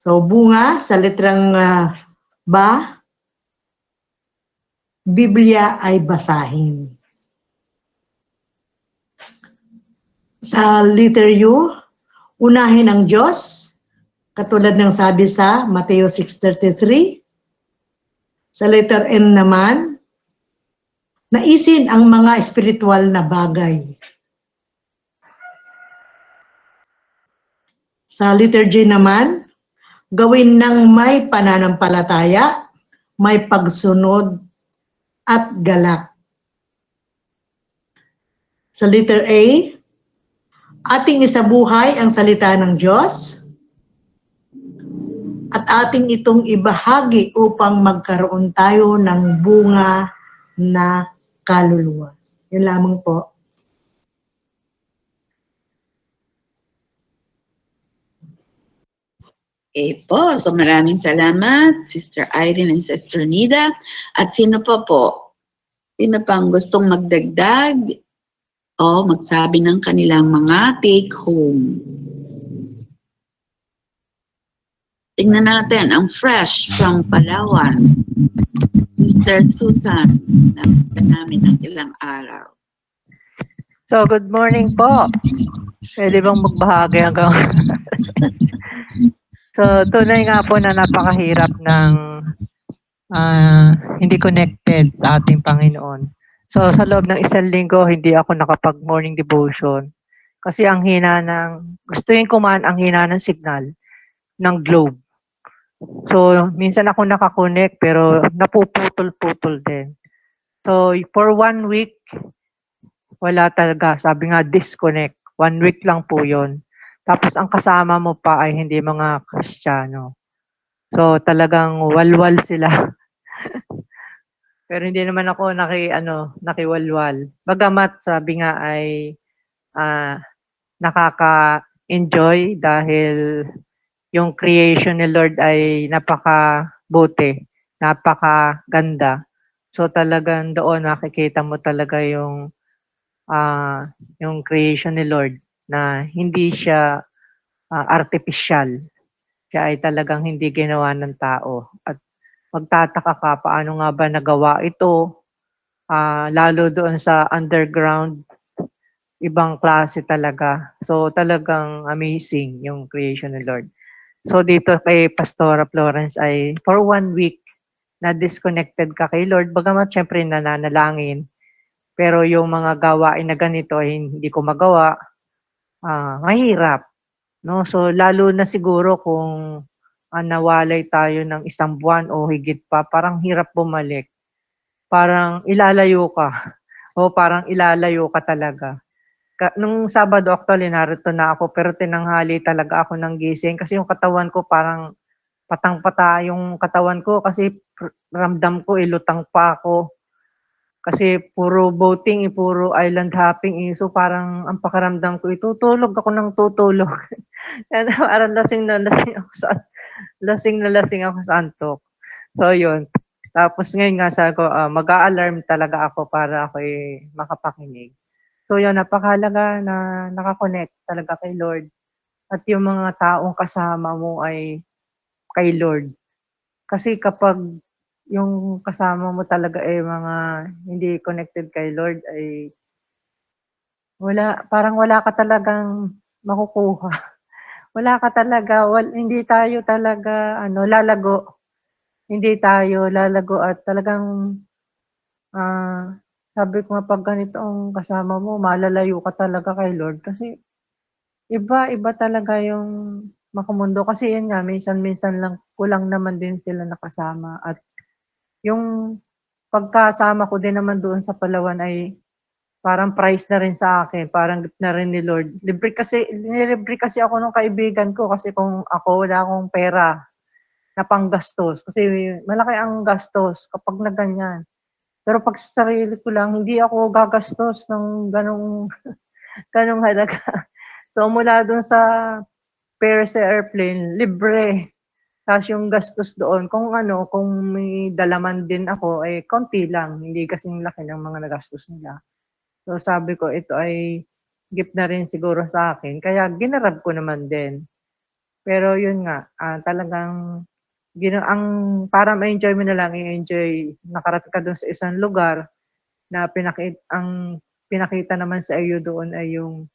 So, bunga sa letrang ba, Biblia ay basahin. Sa letter U, unahin ang Diyos, katulad ng sabi sa Mateo 6:33. Sa letter N naman, naisin ang mga espiritual na bagay. Sa letter J naman, gawin ng may pananampalataya, may pagsunod at galak. Sa letter A, ating isabuhay ang salita ng Diyos at ating itong ibahagi upang magkaroon tayo ng bunga na kaluluwa. Yun lamang po. Po, so maraming salamat, Sister Irene and Sister Nida. At sino pa po? Sino pang gustong magdagdag o magsabi ng kanilang mga take home? Tingnan natin ang fresh from Palawan. Mr. Susan, namiss ka namin ng ilang araw. So, good morning po. Pwede bang magbahagi hanggang... So, tunay nga po na napakahirap ng hindi connected sa ating Panginoon. So, sa loob ng isang linggo, hindi ako nakapag-morning devotion. Kasi ang hina ng... Gustuin ko man ang hina ng signal ng globe. So, minsan ako nakakonect pero napuputol-putol din. So, for 1 week, wala talaga. Sabi nga, disconnect. 1 week lang po yon. Tapos ang kasama mo pa ay hindi mga Kristiyano. So talagang walwal sila. Pero hindi naman ako nakiwalwal. Bagamat sabi nga ay nakaka-enjoy dahil yung creation ni Lord ay napaka-buti, napaka-ganda. So talagang doon makikita mo talaga yung creation ni Lord na hindi siya artificial. Siya ay talagang hindi ginawa ng tao. At magtataka ka paano nga ba nagawa ito, lalo doon sa underground, ibang klase talaga. So talagang amazing yung creation ni Lord. So dito kay Pastora Florence ay for 1 week na disconnected ka kay Lord, bagamat syempre nananalangin, pero yung mga gawain na ganito ay hindi ko magawa, mahirap. No? So lalo na siguro kung nawalay tayo ng 1 buwan o higit pa, parang hirap bumalik. Parang ilalayo ka. O parang ilalayo ka talaga. Nung Sabado actually narito na ako pero tinanghali talaga ako ng gising kasi yung katawan ko parang patang-pata yung katawan ko kasi ramdam ko ilutang pa ako. Kasi puro boating, puro island hopping. So parang ang pakiramdam ko, tutulog ako ng tutulog. Parang lasing na lasing ako sa antok. So yun. Tapos ngayon nga sabi ko, mag-a-alarm talaga ako para ako makapakinig. So yun, napakahalaga na nakakonect talaga kay Lord. At yung mga taong kasama mo ay kay Lord. Kasi kapag yung kasama mo talaga ay mga hindi connected kay Lord ay parang wala ka talagang makukuha. Wala ka talaga, hindi tayo talaga lalago. Hindi tayo lalago at talagang sabi ko nga pag ganito ang kasama mo, malalayo ka talaga kay Lord kasi iba talaga yung makamundo kasi yun nga minsan-minsan lang kulang naman din sila nakasama at yung pagkasama ko din naman doon sa Palawan ay parang price na rin sa akin, parang gift na rin ni Lord. Nilibre kasi ako ng kaibigan ko kasi kung ako wala akong pera na panggastos kasi malaki ang gastos kapag na ganyan. Pero pag sa sarili ko lang, hindi ako gagastos ng ganong halaga. So mula doon sa fare sa airplane, libre. Tapos yung gastos doon, kung may dalaman din ako, konti lang. Hindi kasing laki ng mga nagastos nila. So sabi ko, ito ay gift na rin siguro sa akin. Kaya ginarab ko naman din. Pero yun nga, talagang ang para ma-enjoy mo na lang, i-enjoy nakarating ka dun sa isang lugar na ang pinakita naman sa iyo doon ay yung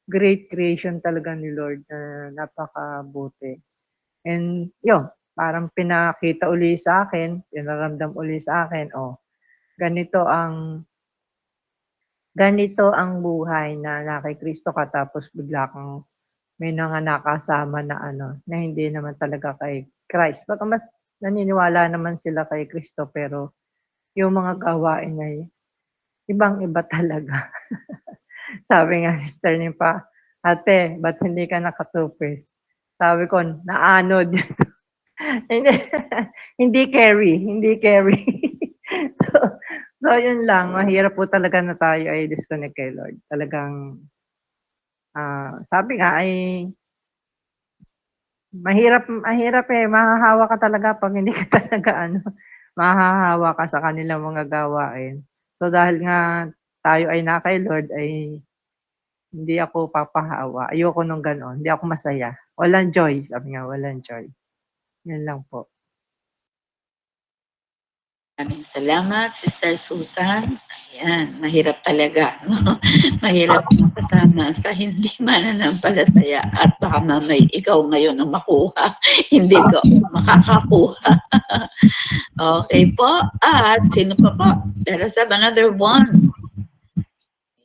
great creation talaga ni Lord na napakabuti. And yun, parang pinakita uli sa akin, pinaramdam uli sa akin, ganito ang buhay na kay Kristo ka tapos bigla kang may mga nakasama na na hindi naman talaga kay Christ. Baka mas naniniwala naman sila kay Kristo pero yung mga gawain ay ibang-iba talaga. Sabi nga ni Sister Nimpa, "Ate, ba't hindi ka nakatupis?" Sabi ko, "Naanod." Hindi hindi carry. So so yun lang, mahirap po talaga na tayo ay disconnect kay Lord. Talagang, sabi nga ay mahirap mahirap, mahahawa ka talaga 'pag hindi ka talaga mahahawa ka sa kanilang mga gawain. So dahil nga tayo ay na kay Lord ay hindi ako papahawa, ayoko nung gano'n, hindi ako masaya. Walang joy, sabi nga walang joy. Yun lang po. Maraming salamat, Sister Susan. Ayan, mahirap talaga. No? Mahirap kasama sa hindi mananampalataya at baka mamay ikaw ngayon ang makuha. Hindi ka makakakuha. Okay po. At sino pa po? Let us have another one.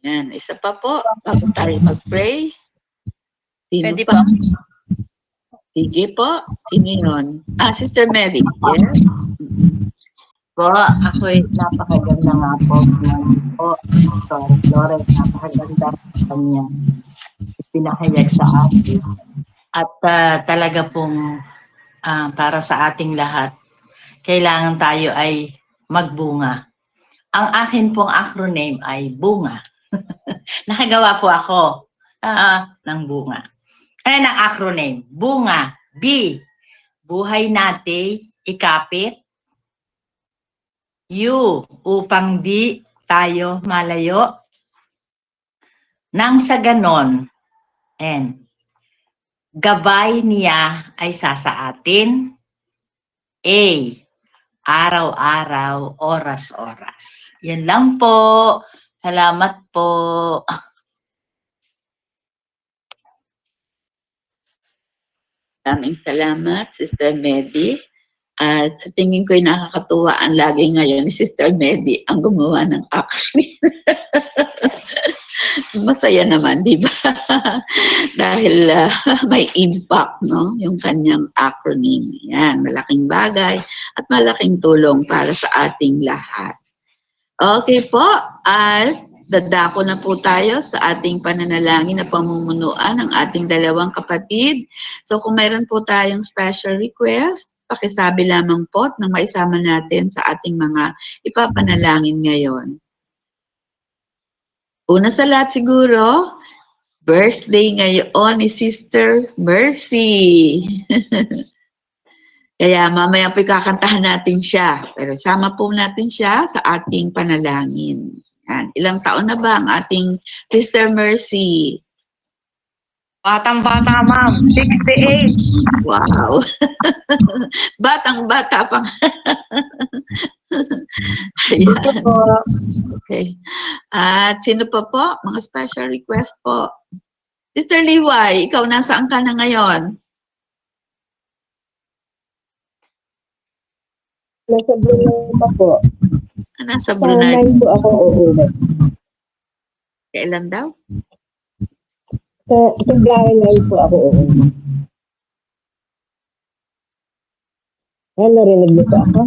Ayan, isa pa po. Bago tayo mag-pray. Sino Pwede pa? po. Sige po. Sino yun? Sister Mary. Yes. Po, ako'y napakaganda nga po. Po, Pastor Flores, napakaganda kanya pinahayag sa atin. At talaga pong para sa ating lahat, kailangan tayo ay magbunga. Ang akin pong acronym ay bunga. Nakagawa po ako ng bunga. Ng acronym, bunga. B, buhay natin ikapit. U, upang di tayo malayo. Nang sa ganon, N, gabay niya ay sa atin. A, araw-araw, oras-oras. Yan lang po. Salamat po. Maraming salamat, Sister Medi. At sa tingin ko ay nakakatuwa ang lagi ngayon ni Sister Medi ang gumawa ng action. Masaya naman, di ba? Dahil may impact, no? Yung kanyang acronym. Yan, malaking bagay at malaking tulong para sa ating lahat. Okay po, at dadako na po tayo sa ating pananalangin na pamumunuan ng ating dalawang kapatid. So kung mayroon po tayong special request, pakisabi lamang po nang maisama natin sa ating mga ipapanalangin ngayon. Una sa lahat siguro, birthday ngayon ni Sister Mercy. Kaya mamaya po kakantahan natin siya. Pero sama po natin siya sa ating panalangin. Yan. Ilang taon na ba ang ating Sister Mercy? Batang-bata, ma'am. 68. Wow. Batang-bata pang. Ayan. Okay. At sino pa po? Mga special request po. Sister Liway, ikaw nasaan ka na ngayon? Nasa Brunei pa po. Nasa Sa Brunei. 9 po ako uuwi. Kailan daw? Sa February 9 po ako uuwi. Narinig niyo po ako?